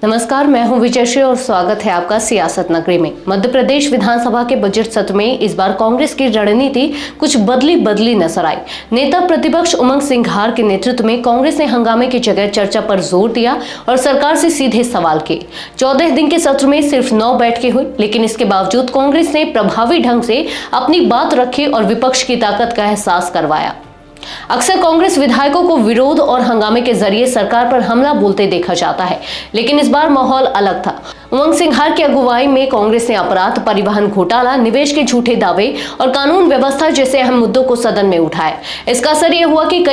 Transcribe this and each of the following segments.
नमस्कार, मैं हूं विजयश्री और स्वागत है आपका सियासत नगरी में। मध्य प्रदेश विधानसभा के बजट सत्र में इस बार कांग्रेस की रणनीति कुछ बदली नजर आई। नेता प्रतिपक्ष उमंग सिंघार के नेतृत्व में कांग्रेस ने हंगामे की जगह चर्चा पर जोर दिया और सरकार से सीधे सवाल किए। 14 दिन के सत्र में सिर्फ 9 बैठकें हुई, लेकिन इसके बावजूद कांग्रेस ने प्रभावी ढंग से अपनी बात रखी और विपक्ष की ताकत का एहसास करवाया। अक्सर कांग्रेस विधायकों को विरोध और हंगामे के जरिए सरकार पर हमला बोलते देखा जाता है, लेकिन इस बार माहौल अलग था। उमंग सिंघार की अगुवाई में कांग्रेस ने अपराध, परिवहन घोटाला, निवेश के झूठे दावे और कानून व्यवस्था जैसे अहम मुद्दों को सदन में उठाया। इसका असर यह हुआ कि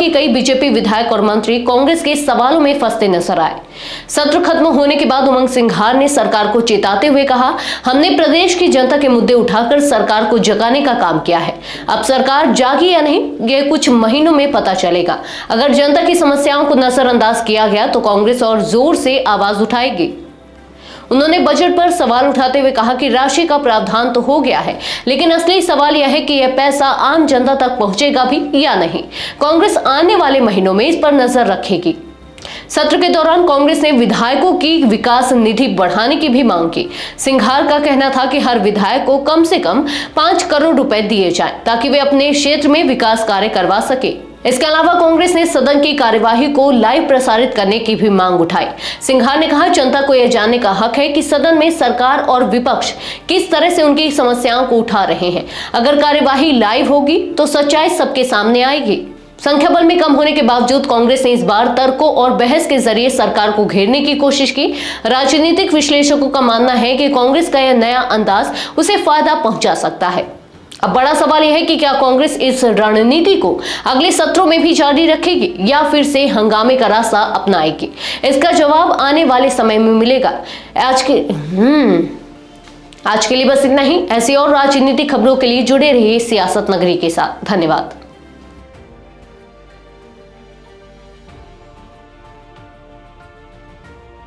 कई बीजेपी विधायक और मंत्री कांग्रेस के सवालों में फंसते नजर आए। सत्र खत्म होने के बाद उमंग सिंघार ने सरकार को चेताते हुए कहा, हमने प्रदेश की जनता के मुद्दे उठाकर सरकार को जगाने का काम किया है। अब सरकार जागी या नहीं, यह कुछ महीनों में पता चलेगा। अगर जनता की समस्याओं को नजरअंदाज किया गया तो कांग्रेस और जोर से आवाज उठाएगी। उन्होंने बजट पर सवाल उठाते हुए कहा कि राशि का प्रावधान तो हो गया है, लेकिन असली सवाल यह है कि यह पैसा आम जनता तक पहुंचेगा भी या नहीं। कांग्रेस आने वाले महीनों में इस पर नजर रखेगी। सत्र के दौरान कांग्रेस ने विधायकों की विकास निधि बढ़ाने की भी मांग की। सिंघार का कहना था कि हर विधायक को कम से कम 5 करोड़ रुपए दिए जाएं, ताकि वे अपने क्षेत्र में विकास कार्य करवा सके। इसके अलावा कांग्रेस ने सदन की कार्यवाही को लाइव प्रसारित करने की भी मांग उठाई। सिंघार ने कहा, जनता को यह जानने का हक है कि सदन में सरकार और विपक्ष किस तरह से उनकी समस्याओं को उठा रहे हैं। अगर कार्यवाही लाइव होगी तो सच्चाई सबके सामने आएगी। संख्या बल में कम होने के बावजूद कांग्रेस ने इस बार तर्कों और बहस के जरिए सरकार को घेरने की कोशिश की। राजनीतिक विश्लेषकों का मानना है कि कांग्रेस का यह नया अंदाज उसे फायदा पहुंचा सकता है। अब बड़ा सवाल यह है कि क्या कांग्रेस इस रणनीति को अगले सत्रों में भी जारी रखेगी या फिर से हंगामे का रास्ता अपनाएगी। इसका जवाब आने वाले समय में मिलेगा। आज के लिए बस इतना ही। ऐसी और राजनीतिक खबरों के लिए जुड़े रहिए सियासत नगरी के साथ। धन्यवाद।